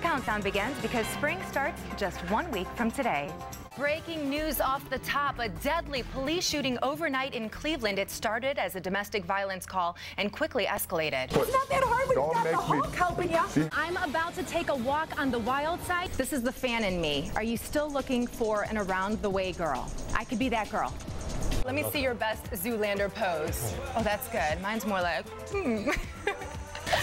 countdown begins because spring starts just 1 week from today. Breaking news off the top, a deadly police shooting overnight in Cleveland. It started as a domestic violence call and quickly escalated. It's not that hard when you've got the Hulk helping you. See? I'm about to take a walk on the wild side. This is the fan in me. Are you still looking for an around the way girl? I could be that girl. Let me see your best Zoolander pose. Oh, that's good. Mine's more like,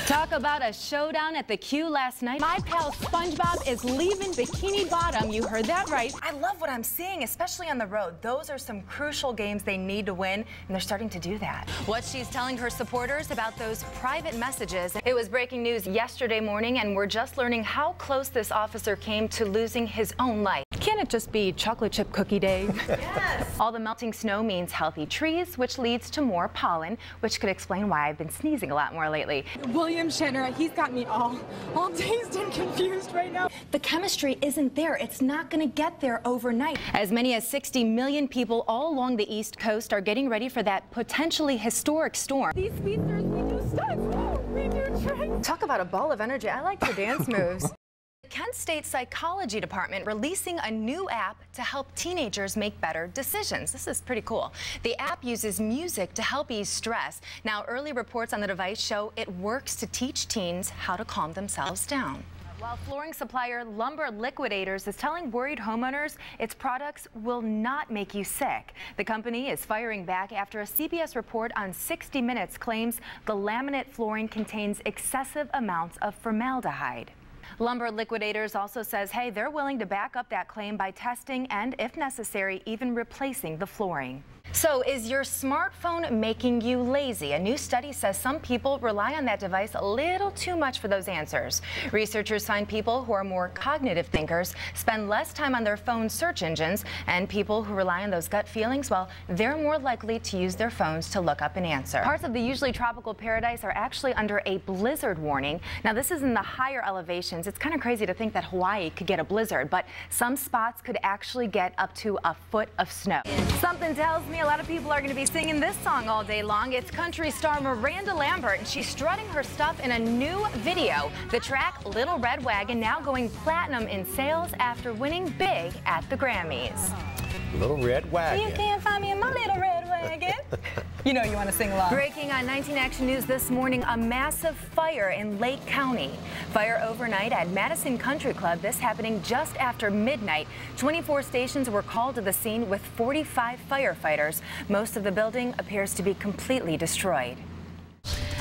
Talk about a showdown at the Q last night. My pal SpongeBob is leaving Bikini Bottom. You heard that right. I love what I'm seeing, especially on the road. Those are some crucial games they need to win, and they're starting to do that. What she's telling her supporters about those private messages. It was breaking news yesterday morning, and we're just learning how close this officer came to losing his own life. Can it just be chocolate chip cookie day? Yes. All the melting snow means healthy trees, which leads to more pollen, which could explain why I've been sneezing a lot more lately. William Shatner, he's got me all dazed and confused right now. The chemistry isn't there. It's not going to get there overnight. As many as 60 million people all along the East Coast are getting ready for that potentially historic storm. These speedsters, we do stunts, we do tricks. Talk about a ball of energy. I like your dance moves. Kent State Psychology Department releasing a new app to help teenagers make better decisions. This is pretty cool. The app uses music to help ease stress. Now, early reports on the device show it works to teach teens how to calm themselves down. While flooring supplier Lumber Liquidators is telling worried homeowners its products will not make you sick. The company is firing back after a CBS report on 60 Minutes claims the laminate flooring contains excessive amounts of formaldehyde. Lumber Liquidators also says, hey, they're willing to back up that claim by testing and, if necessary, even replacing the flooring. So, is your smartphone making you lazy? A new study says some people rely on that device a little too much for those answers. Researchers find people who are more cognitive thinkers spend less time on their phone search engines, and people who rely on those gut feelings, well, they're more likely to use their phones to look up an answer. Parts of the usually tropical paradise are actually under a blizzard warning. Now, this is in the higher elevations. It's kind of crazy to think that Hawaii could get a blizzard, but some spots could actually get up to a foot of snow. Something tells me a lot of people are going to be singing this song all day long. It's country star Miranda Lambert, and she's strutting her stuff in a new video. The track, Little Red Wagon, now going platinum in sales after winning big at the Grammys. Little Red Wagon. You can't find me in my little red wagon. You know you want to sing along. Breaking on 19 Action News this morning, a massive fire in Lake County. Fire overnight at Madison Country Club, this happening just after midnight. 24 stations were called to the scene with 45 firefighters. Most of the building appears to be completely destroyed.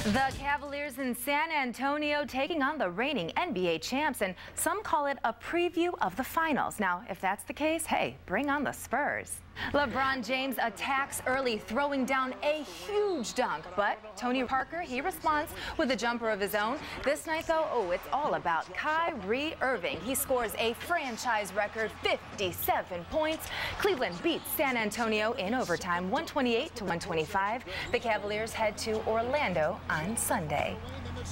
The Cavaliers in San Antonio taking on the reigning NBA champs, and some call it a preview of the finals. Now, if that's the case, hey, bring on the Spurs. LeBron James attacks early, throwing down a huge dunk, but Tony Parker, he responds with a jumper of his own. This night, though, oh, it's all about Kyrie Irving. He scores a franchise record 57 points. Cleveland beats San Antonio in overtime, 128-125. The Cavaliers head to Orlando on Sunday.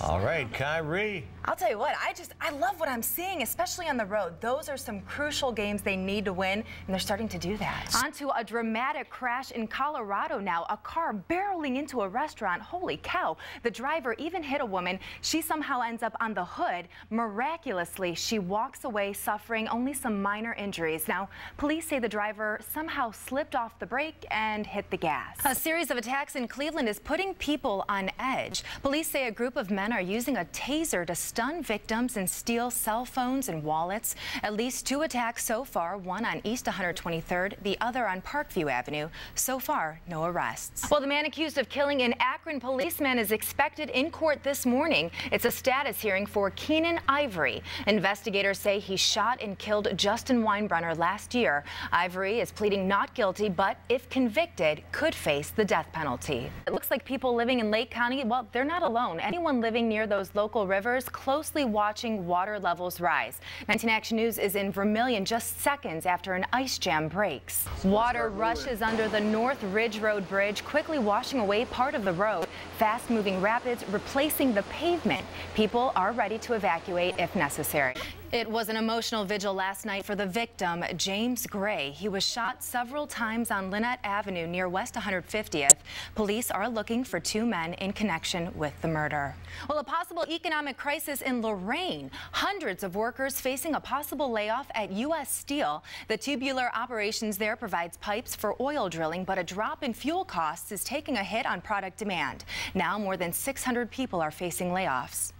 All right, Kyrie. I'll tell you what, I love what I'm seeing, especially on the road. Those are some crucial games they need to win, and they're starting to do that. On to a dramatic crash in Colorado now. A car barreling into a restaurant. Holy cow. The driver even hit a woman. She somehow ends up on the hood. Miraculously, she walks away suffering only some minor injuries. Now, police say the driver somehow slipped off the brake and hit the gas. A series of attacks in Cleveland is putting people on edge. Police say a group of men are using a taser to stun victims and steal cell phones and wallets. At least 2 attacks so far, one on East 123rd, the other on Parkview Avenue. So far, no arrests. Well, the man accused of killing an Akron policeman is expected in court this morning. It's a status hearing for Keenan Ivory. Investigators say he shot and killed Justin Weinbrunner last year. Ivory is pleading not guilty, but if convicted, could face the death penalty. It looks like people living in Lake County, well, they're not alone. Anyone living near those local rivers closely watching water levels rise. 19 Action News is in Vermilion just seconds after an ice jam breaks. Water rushes under the North Ridge Road Bridge, quickly washing away part of the road. Fast-moving rapids replacing the pavement. People are ready to evacuate if necessary. It was an emotional vigil last night for the victim, James Gray. He was shot several times on Lynette Avenue near West 150th. Police are looking for 2 men in connection with the murder. Well, a possible economic crisis in Lorain. Hundreds of workers facing a possible layoff at U.S. Steel. The tubular operations there provides pipes for oil drilling, but a drop in fuel costs is taking a hit on product demand. Now more than 600 people are facing layoffs.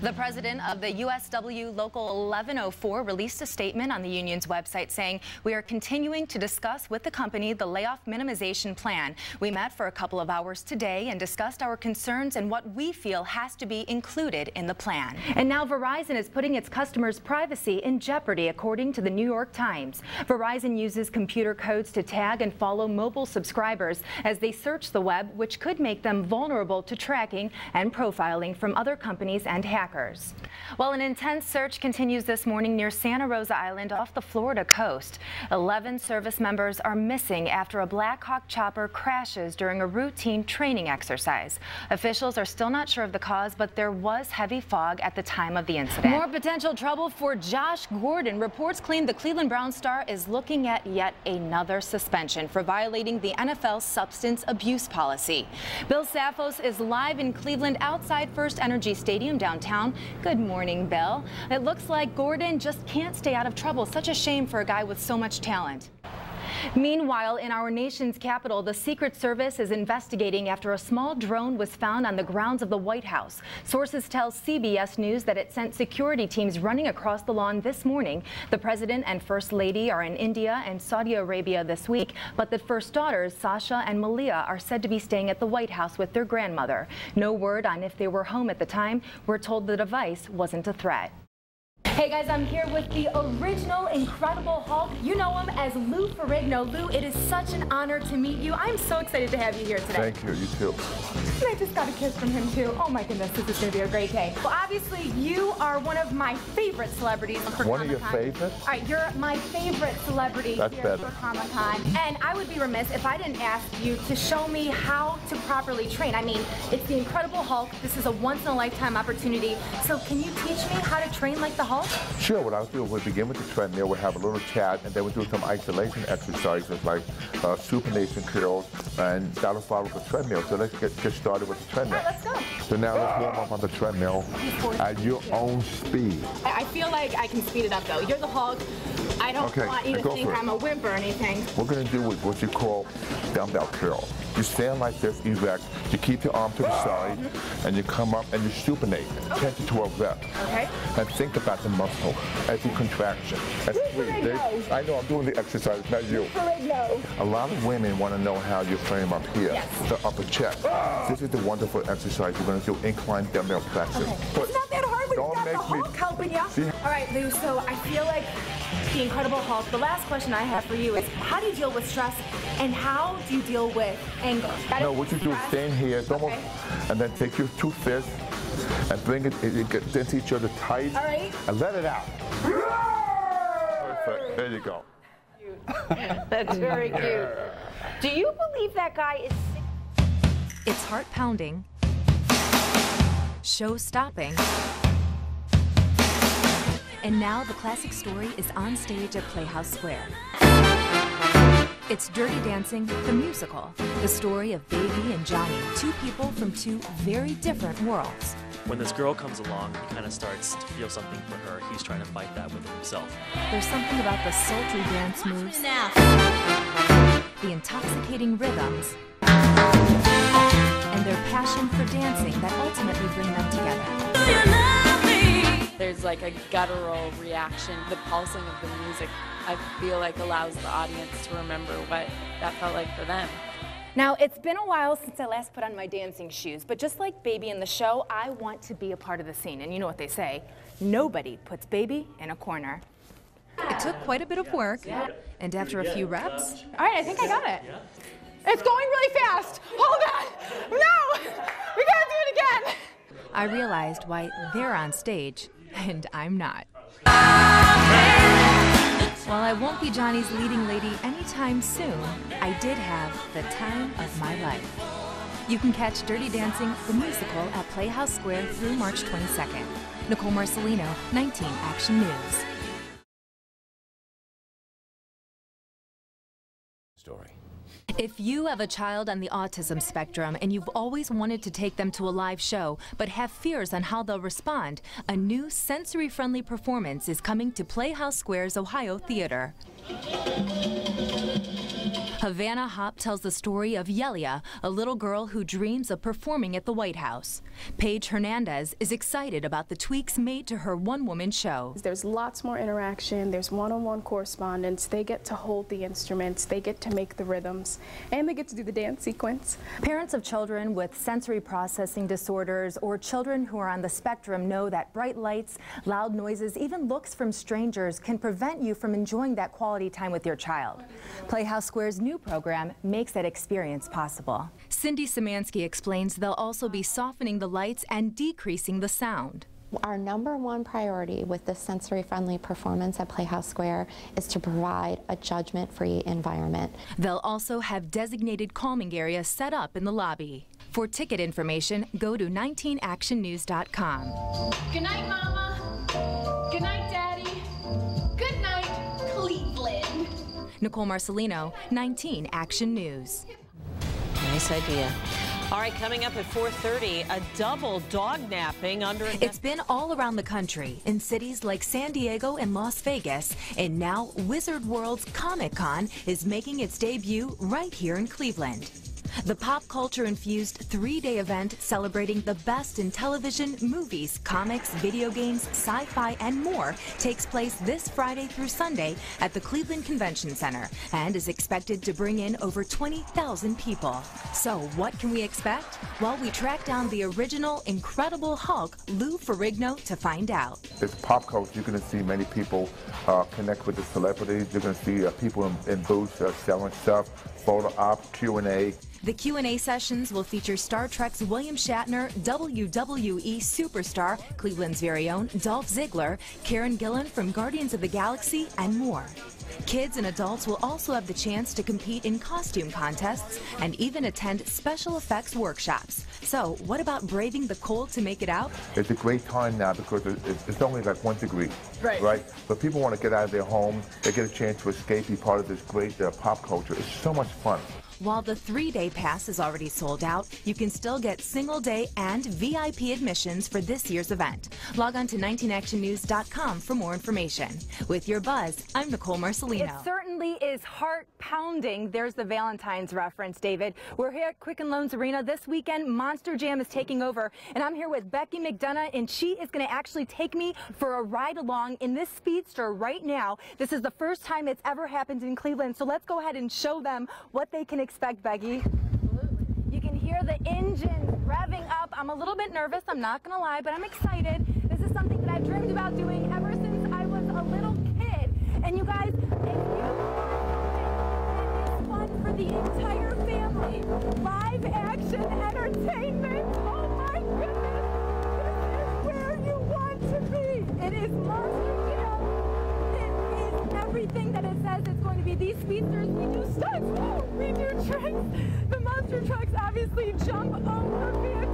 The president of the USW Local 1104 released a statement on the union's website saying, "We are continuing to discuss with the company the layoff minimization plan. We met for a couple of hours today and discussed our concerns and what we feel has to be included in the plan." And now Verizon is putting its customers' privacy in jeopardy, according to the New York Times. Verizon uses computer codes to tag and follow mobile subscribers as they search the web, which could make them vulnerable to tracking and profiling from other companies and hackers. Well, an intense search continues this morning near Santa Rosa Island off the Florida coast. 11 service members are missing after a Black Hawk chopper crashes during a routine training exercise. Officials are still not sure of the cause, but there was heavy fog at the time of the incident. More potential trouble for Josh Gordon. Reports claim the Cleveland Browns star is looking at yet another suspension for violating the NFL's substance abuse policy. Bill Safos is live in Cleveland outside First Energy Stadium downtown. Good morning, Bill. It looks like Gordon just can't stay out of trouble. Such a shame for a guy with so much talent. Meanwhile, in our nation's capital, the Secret Service is investigating after a small drone was found on the grounds of the White House. Sources tell CBS News that it sent security teams running across the lawn this morning. The president and first lady are in India and Saudi Arabia this week, but the first daughters, Sasha and Malia, are said to be staying at the White House with their grandmother. No word on if they were home at the time. We're told the device wasn't a threat. Hey guys, I'm here with the original Incredible Hulk. You know him as Lou Ferrigno. Lou, it is such an honor to meet you. I'm so excited to have you here today. Thank you, you too. And I just got a kiss from him too. Oh my goodness, this is going to be a great day. Well, obviously, you are one of my favorite celebrities for One Comic-Con. of your favorites? All right, you're my favorite celebrity That's here better. for Comic-Con. And I would be remiss if I didn't ask you to show me how to properly train. I mean, it's the Incredible Hulk. This is a once-in-a-lifetime opportunity. So can you teach me how to train like the Hulk? Sure, what I'll do, we'll begin with the treadmill, we'll have a little chat, and then we'll do some isolation exercises like supination curls, and that'll follow the treadmill. So let's get started with the treadmill. All right, let's go. So now let's warm up on the treadmill at your own speed. I feel like I can speed it up though. You're the Hulk. I don't want you to think I'm a wimp or anything. We're going to do what you call dumbbell curl. You stand like this, erect, you keep your arm to the side, and you come up and you supinate, 10 to 12 reps. Okay. And think about the muscle, every contraction. I know I'm doing the exercise, not you. A lot of women want to know how you frame up here, the upper chest. This is the wonderful exercise. You're going to do incline dumbbell flexors. Okay. It's not that hard when Don't you got the make me- Hulk helping you. See? All right, Lou, so I feel like the Incredible Hulk. The last question I have for you is, how do you deal with stress and how do you deal with anger? No, what you do is stand here, and then take your 2 fists and bring it against each other tight. All right. And let it out. Perfect. There you go. That's very cute. Do you believe that guy is sick? It's heart-pounding, show-stopping, and now the classic story is on stage at Playhouse Square. It's Dirty Dancing, the musical, the story of Baby and Johnny, 2 people from 2 very different worlds. When this girl comes along, he kind of starts to feel something for her. He's trying to fight that within himself. There's something about the sultry dance moves, the intoxicating rhythms, and their passion for dancing that ultimately bring them together. There's like a guttural reaction. The pulsing of the music, I feel like, allows the audience to remember what that felt like for them. Now, it's been a while since I last put on my dancing shoes, but just like Baby in the show, I want to be a part of the scene. And you know what they say, nobody puts Baby in a corner. It took quite a bit of work, and after a few reps... All right, I think I got it. It's going really fast. Hold on. No! We gotta do it again. I realized why they're on stage, and I'm not. While I won't be Johnny's leading lady anytime soon, I did have the time of my life. You can catch Dirty Dancing, the musical, at Playhouse Square through March 22nd. Nicole Marcellino, 19 Action News. Story. If you have a child on the autism spectrum and you've always wanted to take them to a live show but have fears on how they'll respond, a new sensory-friendly performance is coming to Playhouse Square's Ohio Theater. Havana Hop tells the story of Yelia, a little girl who dreams of performing at the White House. Paige Hernandez is excited about the tweaks made to her one-woman show. There's lots more interaction, there's one-on-one correspondence, they get to hold the instruments, they get to make the rhythms, and they get to do the dance sequence. Parents of children with sensory processing disorders or children who are on the spectrum know that bright lights, loud noises, even looks from strangers can prevent you from enjoying that quality time with your child. Playhouse Square's new program makes that experience possible. Cindy Szymanski explains they'll also be softening the lights and decreasing the sound. Our #1 priority with this sensory-friendly performance at Playhouse Square is to provide a judgment-free environment. They'll also have designated calming areas set up in the lobby. For ticket information, go to 19actionnews.com. Good night, Mama. Good night, Daddy. Good night, Cleveland. Nicole Marcellino, 19 Action News. Nice idea. All right, coming up at 4:30, a double dog napping under... It's been all around the country, in cities like San Diego and Las Vegas, and now Wizard World's Comic-Con is making its debut right here in Cleveland. The pop culture-infused 3-day event celebrating the best in television, movies, comics, video games, sci-fi, and more takes place this Friday through Sunday at the Cleveland Convention Center and is expected to bring in over 20,000 people. So what can we expect? Well, we tracked down the original Incredible Hulk, Lou Ferrigno, to find out. It's pop culture. You're going to see many people connect with the celebrities. You're going to see people in booths selling stuff, photo op, Q&A. The Q&A sessions will feature Star Trek's William Shatner, WWE superstar, Cleveland's very own Dolph Ziggler, Karen Gillan from Guardians of the Galaxy, and more. Kids and adults will also have the chance to compete in costume contests and even attend special effects workshops. So, what about braving the cold to make it out? It's a great time now because it's only like 1 degree, right? But people want to get out of their home. They get a chance to escape, be part of this great pop culture. It's so much fun. While the 3-day pass is already sold out, you can still get single-day and VIP admissions for this year's event. Log on to 19actionnews.com for more information. With your buzz, I'm Nicole Marcellino. It certainly is heart-pounding. There's the Valentine's reference, David. We're here at Quicken Loans Arena this weekend. Monster Jam is taking over, and I'm here with Becky McDonough, and she is going to actually take me for a ride along in this speedster right now. This is the first time it's ever happened in Cleveland, so let's go ahead and show them what they can expect, Becky. You can hear the engine revving up. I'm a little bit nervous, I'm not going to lie, but I'm excited. This is something that I've dreamed about doing ever since I was a little kid. And you guys, if you it's fun for the entire family. Live action entertainment. Oh my goodness. This is where you want to be. It is Monster Jam. It is everything that it says it's going to be. These speedsters, we do stunts, we do tricks. The monster trucks obviously jump over vehicles.